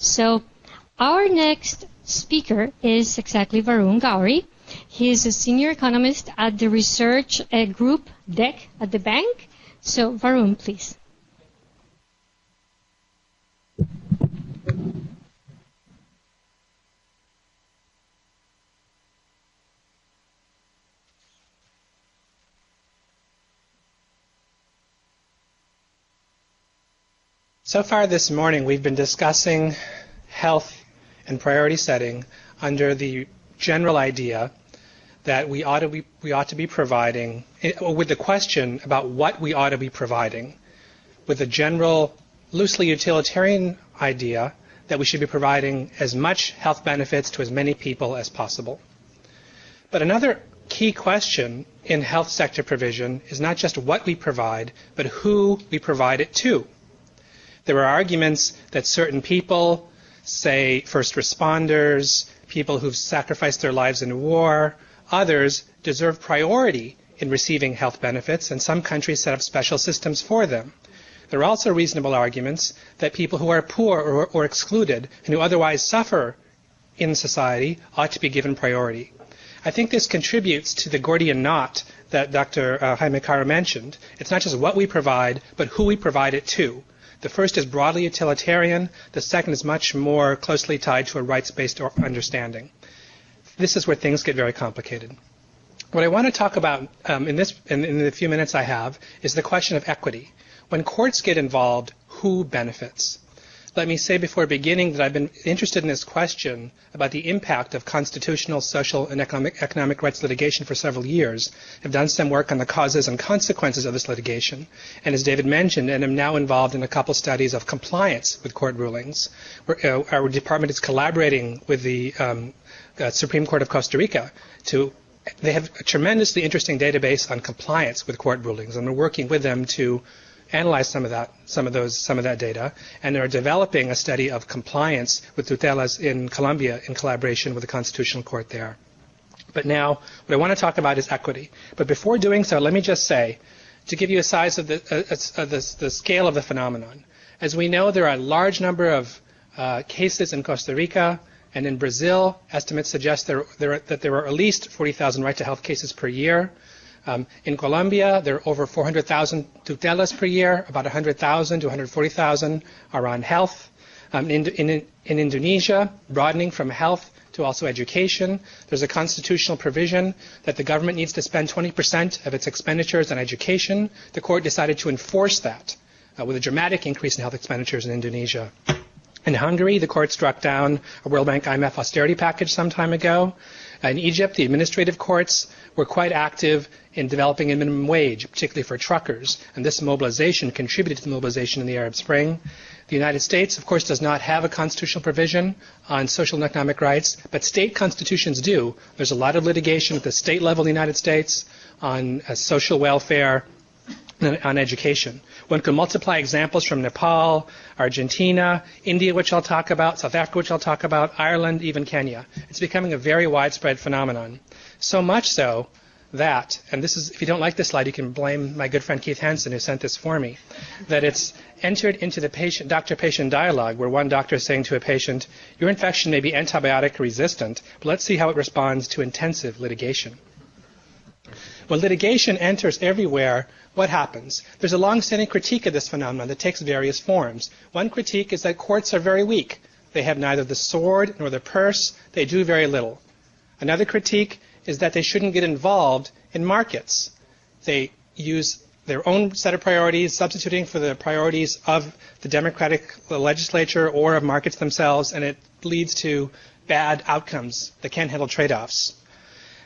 So our next speaker is exactly Varun Gauri. He is a senior economist at the research group DEC at the bank. So Varun, please. So far this morning, we've been discussing health and priority setting under the general idea that we ought to be providing, with the question about what we ought to be providing, with the general, loosely utilitarian idea that we should be providing as much health benefits to as many people as possible. But another key question in health sector provision is not just what we provide, but who we provide it to. There are arguments that certain people, say first responders, people who've sacrificed their lives in war, others deserve priority in receiving health benefits, and some countries set up special systems for them. There are also reasonable arguments that people who are poor or excluded and who otherwise suffer in society ought to be given priority. I think this contributes to the Gordian knot that Dr. Jaime Caro mentioned. It's not just what we provide, but who we provide it to. The first is broadly utilitarian. The second is much more closely tied to a rights-based understanding. This is where things get very complicated. What I want to talk about in the few minutes I have is the question of equity. When courts get involved, who benefits? Let me say before beginning that I've been interested in this question about the impact of constitutional, social, and economic rights litigation for several years. I've done some work on the causes and consequences of this litigation, and as David mentioned, and am now involved in a couple studies of compliance with court rulings. Our department is collaborating with the Supreme Court of Costa Rica they have a tremendously interesting database on compliance with court rulings, and we're working with them to analyze some of that data, and they're developing a study of compliance with tutelas in Colombia in collaboration with the Constitutional Court there. But now, what I want to talk about is equity. But before doing so, let me just say, to give you a size of the scale of the phenomenon. As we know, there are a large number of cases in Costa Rica and in Brazil. Estimates suggest that there are at least 40,000 right to health cases per year. In Colombia, there are over 400,000 tutelas per year. About 100,000 to 140,000 are on health. In Indonesia, broadening from health to also education, there's a constitutional provision that the government needs to spend 20% of its expenditures on education. The court decided to enforce that with a dramatic increase in health expenditures in Indonesia. In Hungary, the court struck down a World Bank IMF austerity package some time ago. In Egypt, the administrative courts were quite active in developing a minimum wage, particularly for truckers, and this mobilization contributed to the mobilization in the Arab Spring. The United States, of course, does not have a constitutional provision on social and economic rights, but state constitutions do. There's a lot of litigation at the state level in the United States on social welfare, on education. One could multiply examples from Nepal, Argentina, India, which I'll talk about, South Africa, which I'll talk about, Ireland, even Kenya. It's becoming a very widespread phenomenon. So much so that, and this is, if you don't like this slide, you can blame my good friend Keith Hansen, who sent this for me, that it's entered into the doctor-patient dialogue, where one doctor is saying to a patient, your infection may be antibiotic resistant, but let's see how it responds to intensive litigation. When litigation enters everywhere, what happens? There's a long-standing critique of this phenomenon that takes various forms. One critique is that courts are very weak. They have neither the sword nor the purse. They do very little. Another critique is that they shouldn't get involved in markets. They use their own set of priorities, substituting for the priorities of the democratic legislature or of markets themselves, and it leads to bad outcomes that can't handle trade-offs.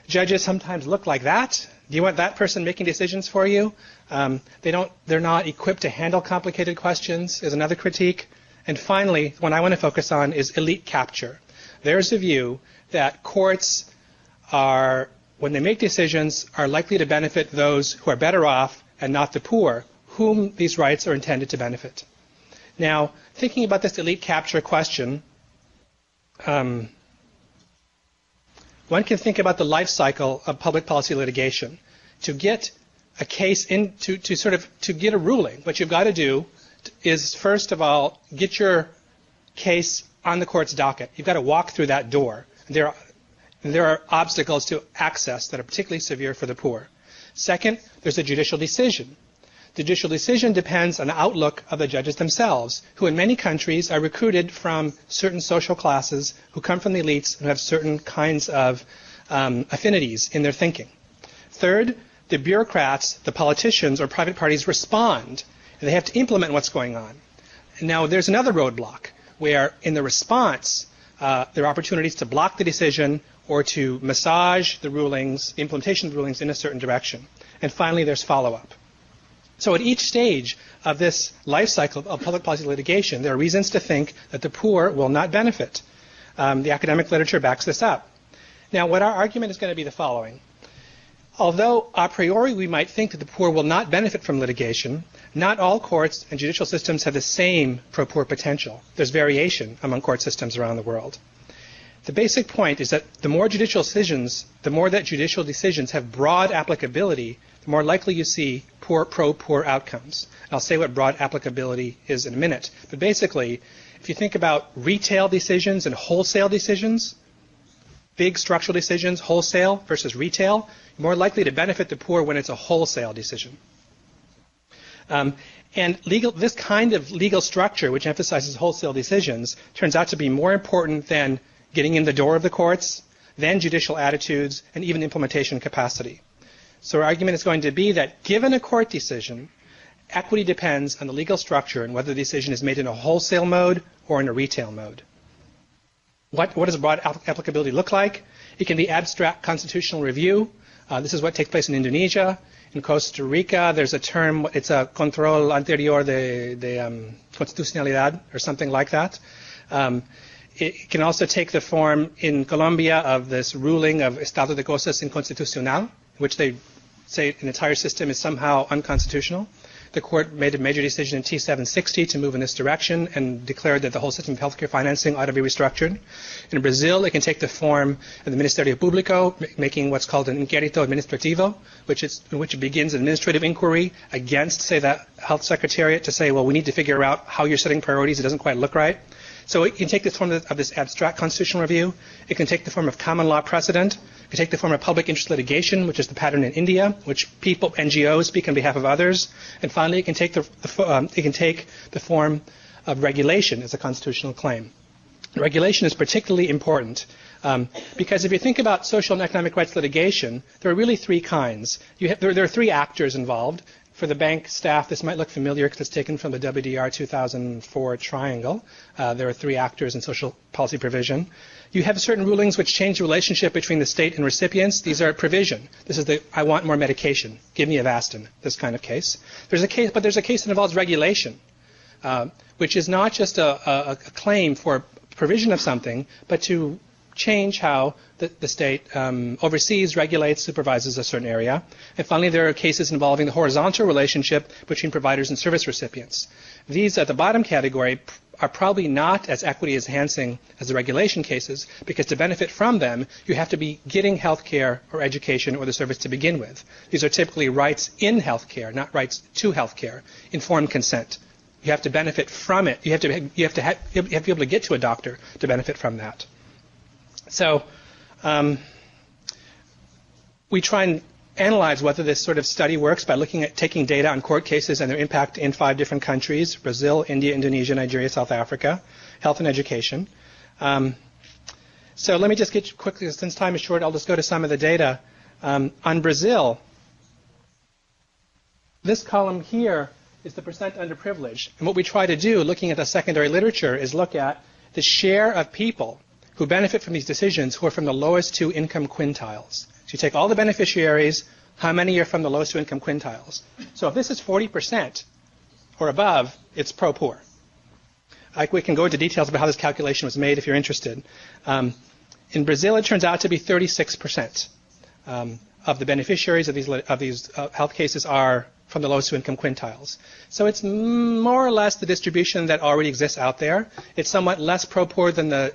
Judges sometimes look like that. Do you want that person making decisions for you? They're not equipped to handle complicated questions, is another critique. And finally, what I want to focus on is elite capture. There's a view that courts are, when they make decisions, are likely to benefit those who are better off and not the poor, whom these rights are intended to benefit. Now, thinking about this elite capture question, one can think about the life cycle of public policy litigation. To get a case to get a ruling, what you've got to do is, first of all, get your case on the court's docket. You've got to walk through that door. There are obstacles to access that are particularly severe for the poor. Second, there's a judicial decision. The judicial decision depends on the outlook of the judges themselves, who in many countries are recruited from certain social classes, who come from the elites, who have certain kinds of affinities in their thinking. Third, the bureaucrats, the politicians, or private parties respond, and they have to implement what's going on. And now there's another roadblock, where in the response, there are opportunities to block the decision or to massage the rulings, the implementation of the rulings in a certain direction. And finally, there's follow-up. So at each stage of this life cycle of public policy litigation, there are reasons to think that the poor will not benefit. The academic literature backs this up. Now, what our argument is going to be the following. Although a priori we might think that the poor will not benefit from litigation, not all courts and judicial systems have the same pro-poor potential. There's variation among court systems around the world. The basic point is that the more that judicial decisions have broad applicability, the more likely you see pro-poor outcomes. And I'll say what broad applicability is in a minute. But basically, if you think about retail decisions and wholesale decisions, big structural decisions, wholesale versus retail, you're more likely to benefit the poor when it's a wholesale decision. And this kind of legal structure, which emphasizes wholesale decisions, turns out to be more important than getting in the door of the courts, than judicial attitudes, and even implementation capacity. So our argument is going to be that given a court decision, equity depends on the legal structure and whether the decision is made in a wholesale mode or in a retail mode. What does broad applicability look like? It can be abstract constitutional review. This is what takes place in Indonesia. In Costa Rica, there's a term, it's a control anterior de constitucionalidad, or something like that. It can also take the form in Colombia of this ruling of estado de cosas inconstitucional, which they say an entire system is somehow unconstitutional. The court made a major decision in T760 to move in this direction and declared that the whole system of healthcare financing ought to be restructured. In Brazil, it can take the form of the Ministerio Público, making what's called an inquérito administrativo, which begins an administrative inquiry against, say, the health secretariat to say, well, we need to figure out how you're setting priorities. It doesn't quite look right. So it can take the form of this abstract constitutional review. It can take the form of common law precedent. It can take the form of public interest litigation, which is the pattern in India, which people, NGOs, speak on behalf of others. And finally, it can take the form of regulation as a constitutional claim. Regulation is particularly important because if you think about social and economic rights litigation, there are really three kinds. There are three actors involved. For the bank staff, this might look familiar because it's taken from the WDR 2004 triangle. There are three actors in social policy provision. You have certain rulings which change the relationship between the state and recipients. These are provision. This is the I want more medication. Give me Avastin, this kind of case. There's a case that involves regulation, which is not just a claim for provision of something, but to change how the state oversees, regulates, supervises a certain area. And finally, there are cases involving the horizontal relationship between providers and service recipients. These at the bottom category are probably not as equity enhancing as the regulation cases, because to benefit from them, you have to be getting health care or education or the service to begin with. These are typically rights in health care, not rights to health care. Informed consent. You have to benefit from it. You have to be able to get to a doctor to benefit from that. So we try and analyze whether this sort of study works by looking at taking data on court cases and their impact in 5 different countries: Brazil, India, Indonesia, Nigeria, South Africa, health and education. So let me just get quickly, since time is short, I'll just go to some of the data. On Brazil, this column here is the percent underprivileged. And what we try to do, looking at the secondary literature, is look at the share of people who benefit from these decisions who are from the lowest 2 income quintiles. So you take all the beneficiaries, how many are from the lowest 2 income quintiles? So if this is 40% or above, it's pro-poor. We can go into details about how this calculation was made if you're interested. In Brazil, it turns out to be 36% of the beneficiaries of these health cases are from the lowest 2 income quintiles. So it's more or less the distribution that already exists out there. It's somewhat less pro-poor than the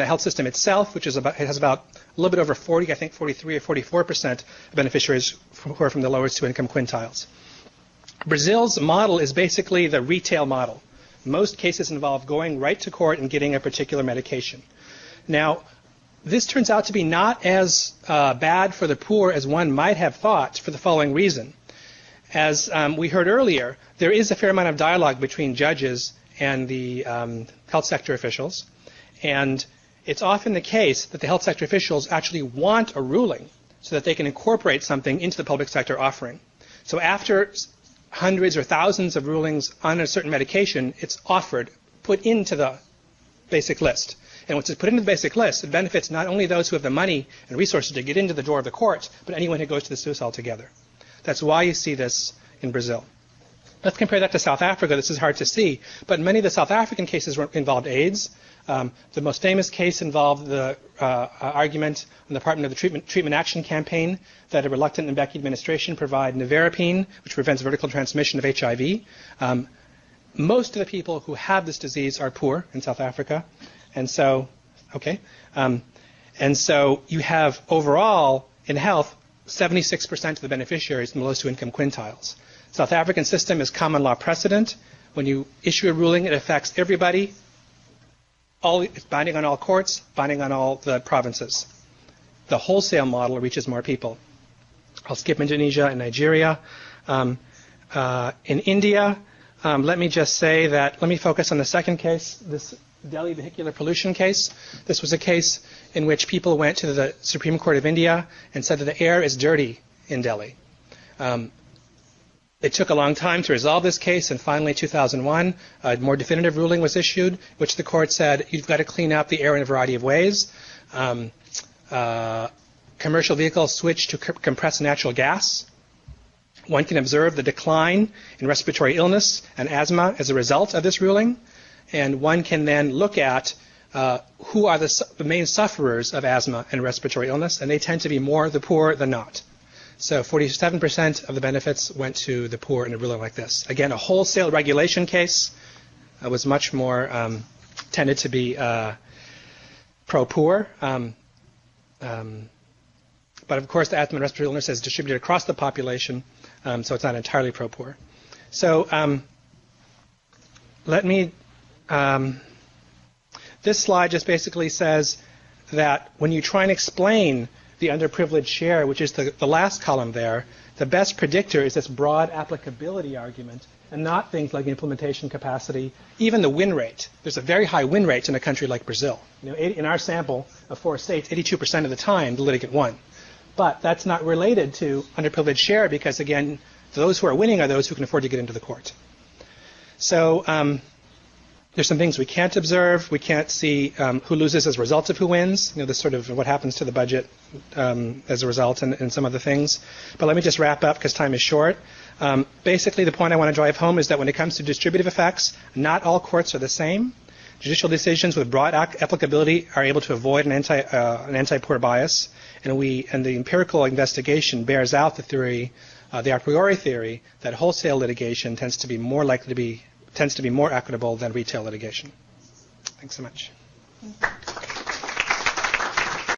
health system itself, which is has about a little bit over 40, I think 43 or 44% of beneficiaries who are from the lowest 2 income quintiles. Brazil's model is basically the retail model. Most cases involve going right to court and getting a particular medication. Now, this turns out to be not as bad for the poor as one might have thought for the following reason. As we heard earlier, there is a fair amount of dialogue between judges and the health sector officials, and it's often the case that the health sector officials actually want a ruling so that they can incorporate something into the public sector offering. So after hundreds or thousands of rulings on a certain medication, it's offered, put into the basic list. And once it's put into the basic list, it benefits not only those who have the money and resources to get into the door of the court, but anyone who goes to the SUS altogether. That's why you see this in Brazil. Let's compare that to South Africa. This is hard to see, but many of the South African cases involved AIDS. The most famous case involved the argument on the Department of the Treatment Action Campaign that a reluctant Mbeki administration provide nevirapine, which prevents vertical transmission of HIV. Most of the people who have this disease are poor in South Africa, and so, and so you have overall in health 76% of the beneficiaries in the lowest two-income quintiles. South African system is common law precedent. When you issue a ruling, it affects everybody. It's binding on all courts, binding on all the provinces. The wholesale model reaches more people. I'll skip Indonesia and Nigeria. In India, let me just say that, let me focus on the second case, this Delhi vehicular pollution case. This was a case in which people went to the Supreme Court of India and said that the air is dirty in Delhi. It took a long time to resolve this case, and finally, 2001, a more definitive ruling was issued, which the court said you've got to clean up the air in a variety of ways. Commercial vehicles switch to compressed natural gas. One can observe the decline in respiratory illness and asthma as a result of this ruling, and one can then look at who are the main sufferers of asthma and respiratory illness, and they tend to be more the poor than not. So 47% of the benefits went to the poor in a ruling like this. Again, a wholesale regulation case was much more tended to be pro-poor. But of course, the asthma and respiratory illness is distributed across the population, so it's not entirely pro-poor. So let me, this slide just basically says that when you try and explain the underprivileged share, which is the last column there, the best predictor is this broad applicability argument and not things like implementation capacity, even the win rate. There's a very high win rate in a country like Brazil. You know, in our sample of 4 states, 82% of the time the litigant won. But that's not related to underprivileged share because, again, those who are winning are those who can afford to get into the court. So there's some things we can't observe. We can't see who loses as a result of who wins. You know, this sort of what happens to the budget as a result and some other things. But let me just wrap up because time is short. Basically, the point I want to drive home is that when it comes to distributive effects, not all courts are the same. Judicial decisions with broad applicability are able to avoid an anti-poor bias, and the empirical investigation bears out the theory, the a priori theory, that wholesale litigation tends to be more more equitable than retail litigation. Thanks so much.